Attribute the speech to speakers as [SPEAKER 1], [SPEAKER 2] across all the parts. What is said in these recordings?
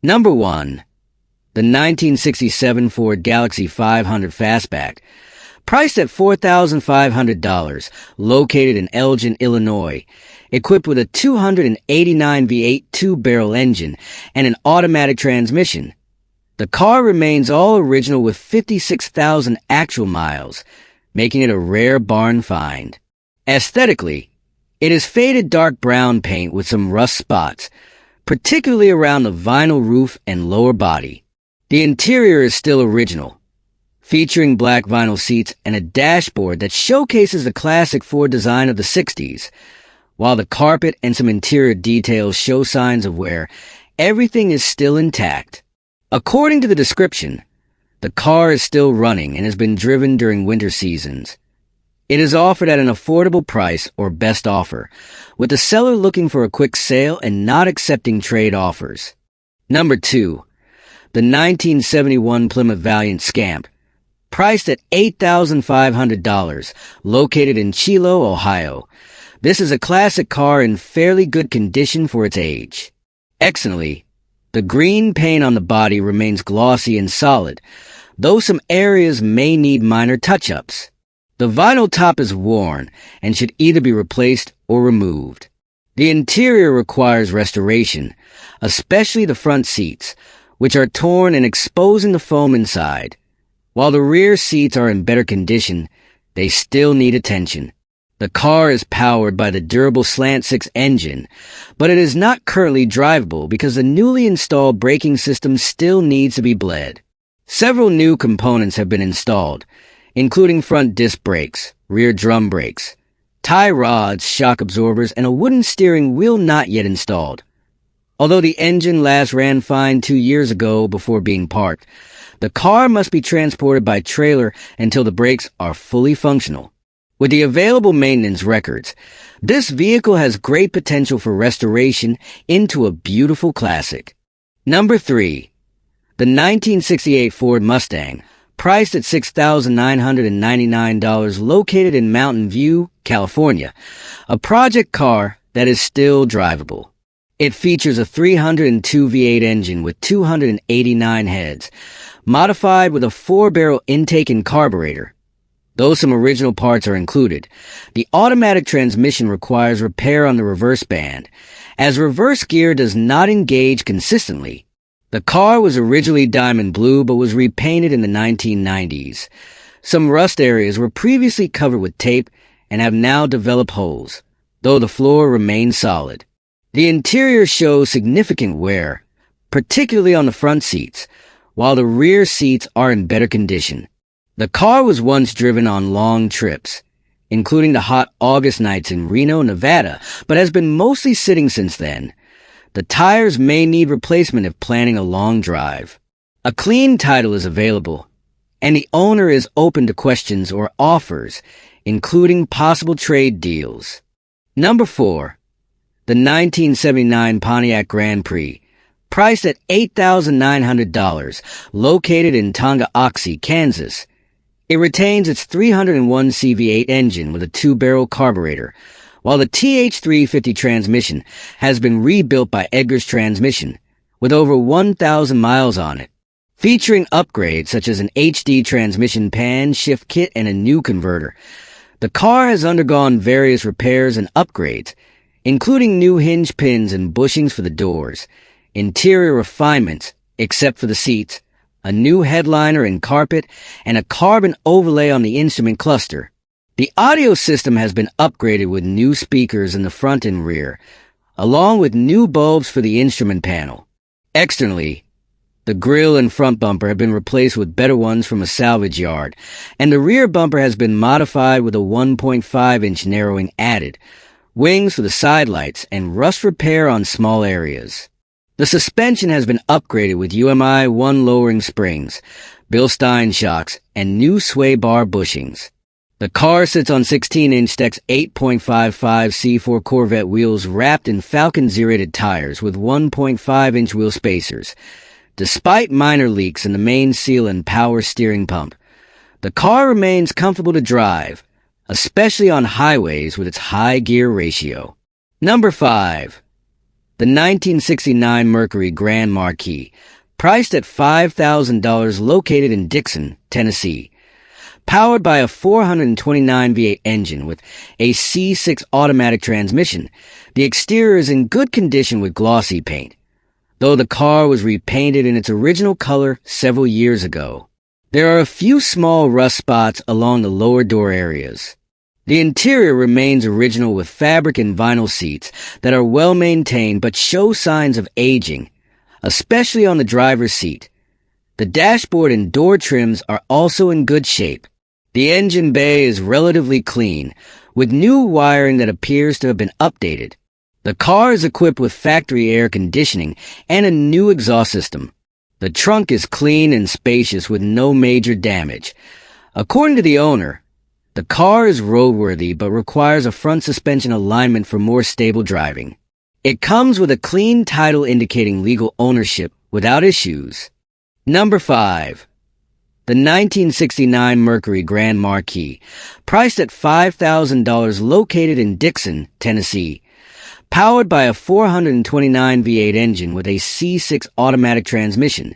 [SPEAKER 1] Number 1. The 1967 Ford Galaxy 500 Fastback. Priced at $4,500, located in Elgin, Illinois. Equipped with a 289 V8 two-barrel engine and an automatic transmission. The car remains all original with 56,000 actual miles, making it a rare barn find. Aesthetically, it is faded dark brown paint with some rust spots, particularly around the vinyl roof and lower body. The interior is still original, featuring black vinyl seats and a dashboard that showcases the classic Ford design of the 60s, while the carpet and some interior details show signs of wear. Everything is still intact. According to the description, the car is still running and has been driven during winter seasons. It is offered at an affordable price or best offer, with the seller looking for a quick sale and not accepting trade offers. Number 2. The 1971 Plymouth Valiant Scamp. Priced at $8,500, located in Chilo, Ohio. This is a classic car in fairly good condition for its age. Excellently, the green paint on the body remains glossy and solid, though some areas may need minor touch-ups. The vinyl top is worn and should either be replaced or removed. The interior requires restoration, especially the front seats, which are torn and exposing the foam inside. While the rear seats are in better condition, they still need attention. The car is powered by the durable slant-six engine, but it is not currently drivable because the newly installed braking system still needs to be bled. Several new components have been installed, including front disc brakes, rear drum brakes, tie rods, shock absorbers, and a wooden steering wheel not yet installed. Although the engine last ran fine 2 years ago before being parked, the car must be transported by trailer until the brakes are fully functional. With the available maintenance records, this vehicle has great potential for restoration into a beautiful classic. Number 3. The 1968 Ford Mustang, priced at $6,999, located in Mountain View, California, a project car that is still drivable. It features a 302 V8 engine with 289 heads, modified with a 4-barrel intake and carburetor. Though some original parts are included, the automatic transmission requires repair on the reverse band, as reverse gear does not engage consistently. The car was originally diamond blue but was repainted in the 1990s. Some rust areas were previously covered with tape and have now developed holes, though the floor remains solid. The interior shows significant wear, particularly on the front seats, while the rear seats are in better condition. The car was once driven on long trips, including the hot August nights in Reno, Nevada, but has been mostly sitting since then. The tires may need replacement if planning a long drive. A clean title is available, and the owner is open to questions or offers, including possible trade deals. Number 4. The 1979 Pontiac Grand Prix, priced at $8,900, located in Tonganoxie, Kansas. It retains its 301 CV8 engine with a 2-barrel carburetor, while the TH350 transmission has been rebuilt by Edgar's Transmission, with over 1,000 miles on it. Featuring upgrades such as an HD transmission pan shift kit and a new converter, the car has undergone various repairs and upgrades, including new hinge pins and bushings for the doors, interior refinements, except for the seats, a new headliner and carpet, and a carbon overlay on the instrument cluster. The audio system has been upgraded with new speakers in the front and rear, along with new bulbs for the instrument panel. Externally, the grille and front bumper have been replaced with better ones from a salvage yard, and the rear bumper has been modified with a 1.5-inch narrowing added, wings for the side lights, and rust repair on small areas. The suspension has been upgraded with UMI 1 lowering springs, Bilstein shocks, and new sway bar bushings. The car sits on 16-inch Tex 8.55 C4 Corvette wheels wrapped in Falcon Z-rated tires with 1.5-inch wheel spacers. Despite minor leaks in the main seal and power steering pump, the car remains comfortable to drive, especially on highways with its high gear ratio. Number 5. The The 1969 Mercury Grand Marquis, priced at $5,000, located in Dixon, Tennessee. Powered by a 429 V8 engine with a C6 automatic transmission, the exterior is in good condition with glossy paint, though the car was repainted in its original color several years ago. There are a few small rust spots along the lower door areas. The interior remains original with fabric and vinyl seats that are well maintained but show signs of aging, especially on the driver's seat. The dashboard and door trims are also in good shape. The engine bay is relatively clean, with new wiring that appears to have been updated. The car is equipped with factory air conditioning and a new exhaust system. The trunk is clean and spacious with no major damage. According to the owner, the car is roadworthy but requires a front suspension alignment for more stable driving. It comes with a clean title indicating legal ownership without issues. Number 5. The 1969 Mercury Grand Marquis, priced at $5,000, located in Dixon, Tennessee. Powered by a 429 V8 engine with a C6 automatic transmission,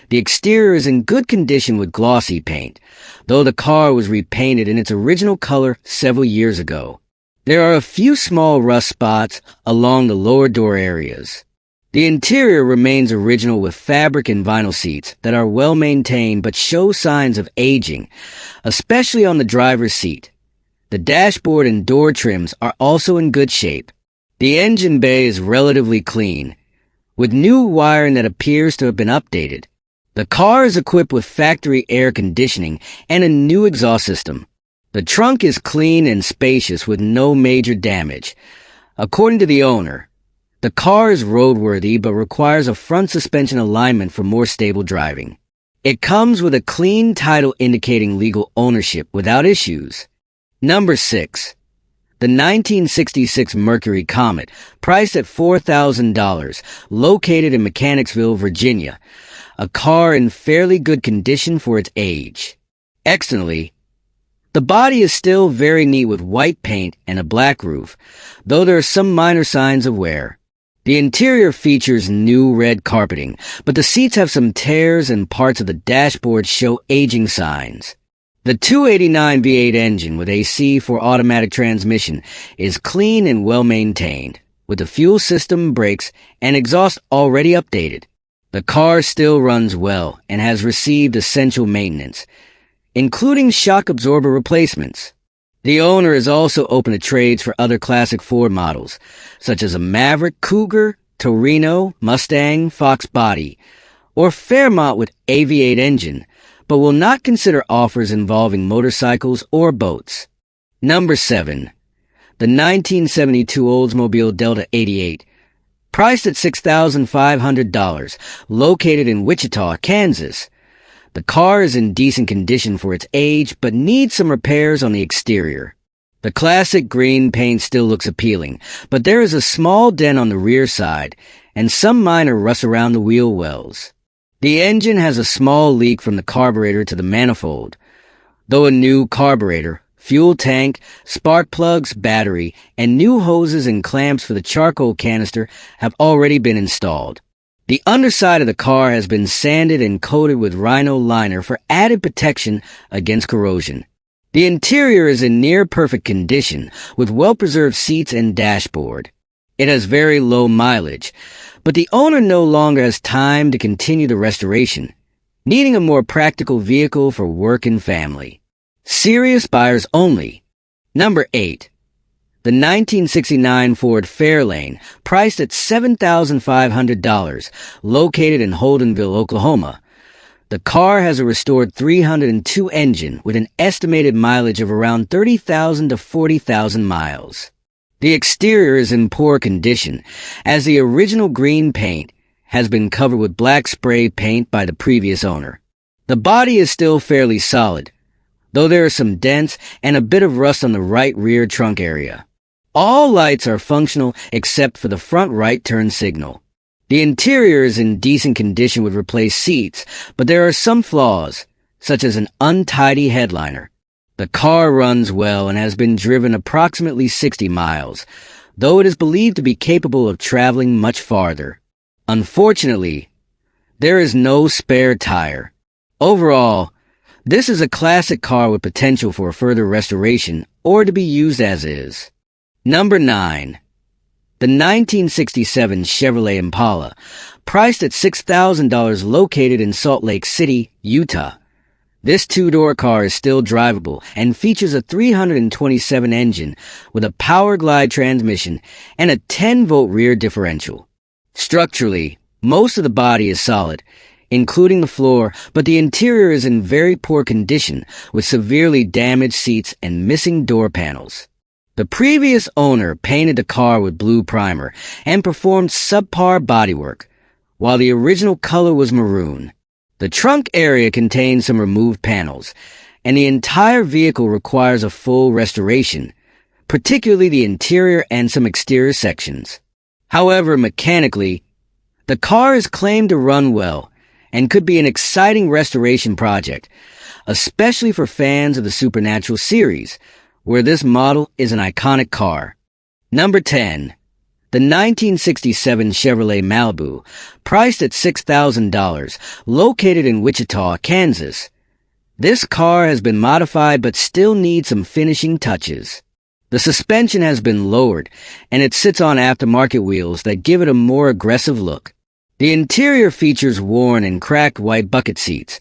[SPEAKER 1] the exterior is in good condition with glossy paint, though the car was repainted in its original color several years ago. There are a few small rust spots along the lower door areas. The interior remains original with fabric and vinyl seats that are well maintained but show signs of aging, especially on the driver's seat. The dashboard and door trims are also in good shape. The engine bay is relatively clean, with new wiring that appears to have been updated. The car is equipped with factory air conditioning and a new exhaust system. The trunk is clean and spacious with no major damage. According to the owner, the car is roadworthy but requires a front suspension alignment for more stable driving. It comes with a clean title indicating legal ownership without issues. Number 6. The 1966 Mercury Comet, priced at $4,000, located in Mechanicsville, Virginia. A car in fairly good condition for its age. Externally, the body is still very neat with white paint and a black roof, though there are some minor signs of wear. The interior features new red carpeting, but the seats have some tears and parts of the dashboard show aging signs. The 289 V8 engine with a C4 automatic transmission is clean and well maintained, with the fuel system, brakes, and exhaust already updated. The car still runs well and has received essential maintenance, including shock absorber replacements. The owner is also open to trades for other classic Ford models, such as a Maverick, Cougar, Torino, Mustang, Fox body, or Fairmont with a V8 engine, but will not consider offers involving motorcycles or boats. Number 7. The 1972 Oldsmobile Delta 88, priced at $6,500, located in Wichita, Kansas. The car is in decent condition for its age, but needs some repairs on the exterior. The classic green paint still looks appealing, but there is a small dent on the rear side, and some minor rust around the wheel wells. The engine has a small leak from the carburetor to the manifold, though a new carburetor, fuel tank, spark plugs, battery, and new hoses and clamps for the charcoal canister have already been installed. The underside of the car has been sanded and coated with Rhino liner for added protection against corrosion. The interior is in near perfect condition with well-preserved seats and dashboard. It has very low mileage, but the owner no longer has time to continue the restoration, needing a more practical vehicle for work and family. Serious buyers only. Number 8. The 1969 Ford Fairlane, priced at $7,500, located in Holdenville, Oklahoma. The car has a restored 302 engine with an estimated mileage of around 30,000 to 40,000 miles. The exterior is in poor condition, as the original green paint has been covered with black spray paint by the previous owner. The body is still fairly solid, though there are some dents and a bit of rust on the right rear trunk area. All lights are functional except for the front right turn signal. The interior is in decent condition with replaced seats, but there are some flaws, such as an untidy headliner. The car runs well and has been driven approximately 60 miles, though it is believed to be capable of traveling much farther. Unfortunately, there is no spare tire. Overall, this is a classic car with potential for further restoration or to be used as is. Number 9. The 1967 Chevrolet Impala, priced at $6,000, located in Salt Lake City, Utah. This two-door car is still drivable and features a 327 engine with a power glide transmission and a 10-volt rear differential. Structurally, most of the body is solid, including the floor, but the interior is in very poor condition with severely damaged seats and missing door panels. The previous owner painted the car with blue primer and performed subpar bodywork, while the original color was maroon. The trunk area contains some removed panels, and the entire vehicle requires a full restoration, particularly the interior and some exterior sections. However, mechanically, the car is claimed to run well and could be an exciting restoration project, especially for fans of the Supernatural series, where this model is an iconic car. Number 10. The 1967 Chevrolet Malibu, priced at $6,000, located in Wichita, Kansas. This car has been modified but still needs some finishing touches. The suspension has been lowered, and it sits on aftermarket wheels that give it a more aggressive look. The interior features worn and cracked white bucket seats,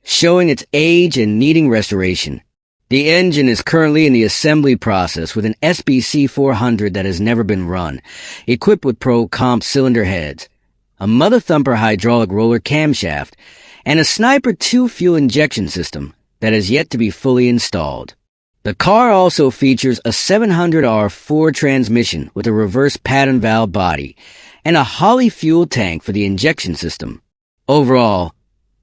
[SPEAKER 1] showing its age and needing restoration. The engine is currently in the assembly process with an SBC 400 that has never been run, equipped with Pro Comp cylinder heads, a Mother Thumper hydraulic roller camshaft, and a Sniper 2 fuel injection system that has yet to be fully installed. The car also features a 700R Ford transmission with a reverse pattern valve body and a Holley fuel tank for the injection system. Overall,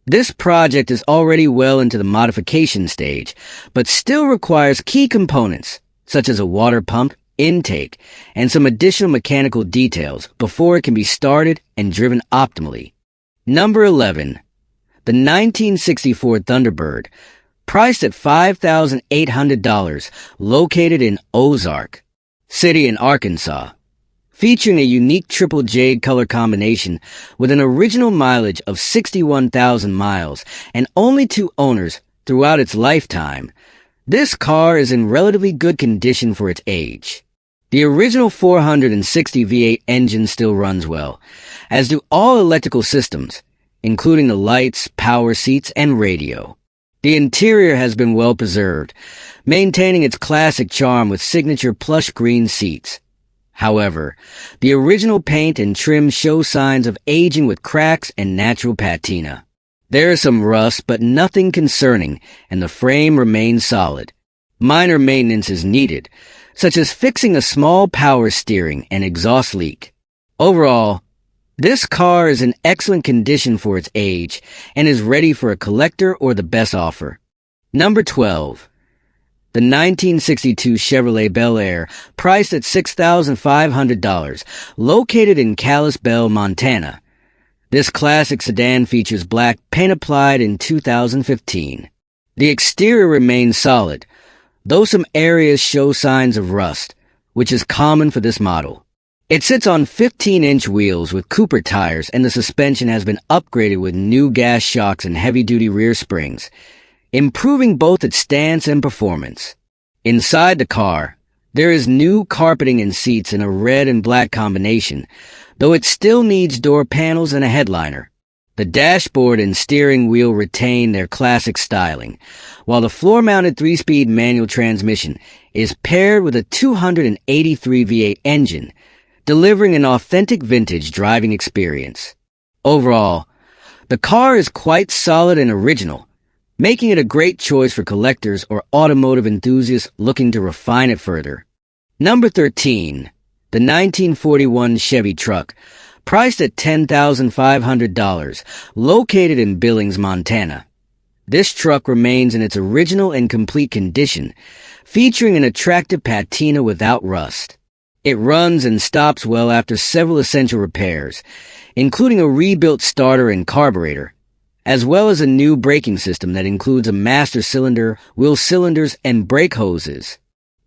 [SPEAKER 1] this project is already well into the modification stage, but still requires key components, such as a water pump, intake, and some additional mechanical details before it can be started and driven optimally. Number 11. The 1964 Thunderbird, priced at $5,800, located in Ozark City in Arkansas. Featuring a unique triple jade color combination with an original mileage of 61,000 miles and only 2 owners throughout its lifetime, this car is in relatively good condition for its age. The original 460 V8 engine still runs well, as do all electrical systems, including the lights, power seats, and radio. The interior has been well preserved, maintaining its classic charm with signature plush green seats. However, the original paint and trim show signs of aging with cracks and natural patina. There is some rust, but nothing concerning, and the frame remains solid. Minor maintenance is needed, such as fixing a small power steering and exhaust leak. Overall, this car is in excellent condition for its age and is ready for a collector or the best offer. Number 12. The 1962 Chevrolet Bel Air, priced at $6,500, located in Kalispell, Montana. This classic sedan features black paint applied in 2015. The exterior remains solid, though some areas show signs of rust, which is common for this model. It sits on 15-inch wheels with Cooper tires, and the suspension has been upgraded with new gas shocks and heavy-duty rear springs, improving both its stance and performance. Inside the car, there is new carpeting and seats in a red and black combination, though it still needs door panels and a headliner. The dashboard and steering wheel retain their classic styling, while the floor-mounted 3-speed manual transmission is paired with a 283 V8 engine, delivering an authentic vintage driving experience. Overall, the car is quite solid and original, making it a great choice for collectors or automotive enthusiasts looking to refine it further. Number 13. The 1941 Chevy truck, priced at $10,500, located in Billings, Montana. This truck remains in its original and complete condition, featuring an attractive patina without rust. It runs and stops well after several essential repairs, including a rebuilt starter and carburetor, as well as a new braking system that includes a master cylinder, wheel cylinders, and brake hoses.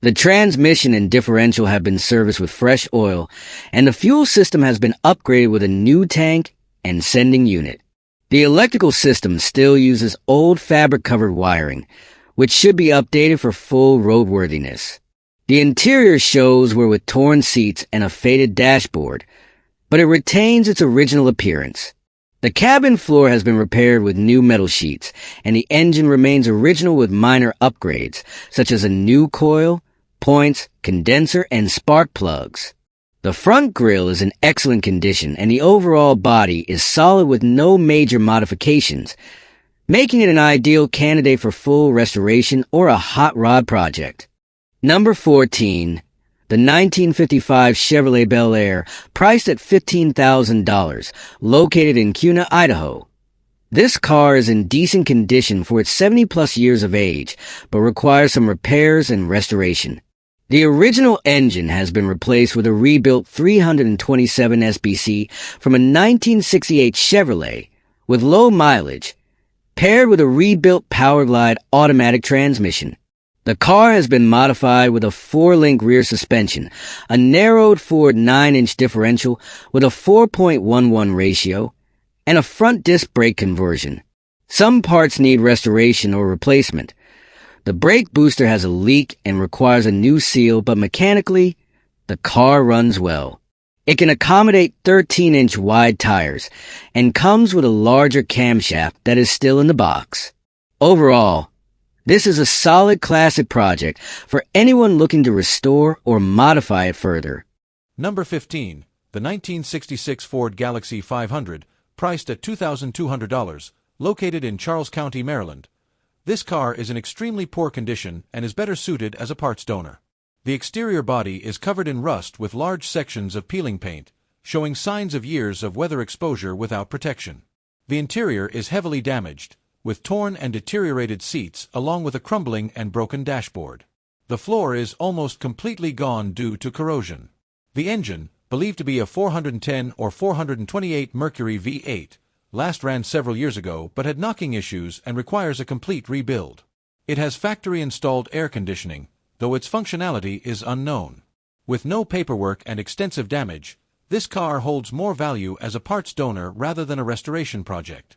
[SPEAKER 1] The transmission and differential have been serviced with fresh oil, and the fuel system has been upgraded with a new tank and sending unit. The electrical system still uses old fabric-covered wiring, which should be updated for full roadworthiness. The interior shows were with torn seats and a faded dashboard, but it retains its original appearance. The cabin floor has been repaired with new metal sheets, and the engine remains original with minor upgrades, such as a new coil, points, condenser, and spark plugs. The front grille is in excellent condition, and the overall body is solid with no major modifications, making it an ideal candidate for full restoration or a hot rod project. Number 14. The 1955 Chevrolet Bel Air, priced at $15,000, located in Kuna, Idaho. This car is in decent condition for its 70-plus years of age, but requires some repairs and restoration. The original engine has been replaced with a rebuilt 327 SBC from a 1968 Chevrolet with low mileage, paired with a rebuilt Powerglide automatic transmission. The car has been modified with a 4-link rear suspension, a narrowed forward 9-inch differential with a 4.11 ratio, and a front disc brake conversion. Some parts need restoration or replacement. The brake booster has a leak and requires a new seal, but mechanically, the car runs well. It can accommodate 13-inch wide tires and comes with a larger camshaft that is still in the box. Overall, this is a solid classic project for anyone looking to restore or modify it further.
[SPEAKER 2] Number 15. The 1966 Ford Galaxy 500, priced at $2,200, located in Charles County, Maryland. This car is in extremely poor condition and is better suited as a parts donor. The exterior body is covered in rust with large sections of peeling paint, showing signs of years of weather exposure without protection. The interior is heavily damaged, with torn and deteriorated seats along with a crumbling and broken dashboard. The floor is almost completely gone due to corrosion. The engine, believed to be a 410 or 428 Mercury V8, last ran several years ago but had knocking issues and requires a complete rebuild. It has factory-installed air conditioning, though its functionality is unknown. With no paperwork and extensive damage, this car holds more value as a parts donor rather than a restoration project.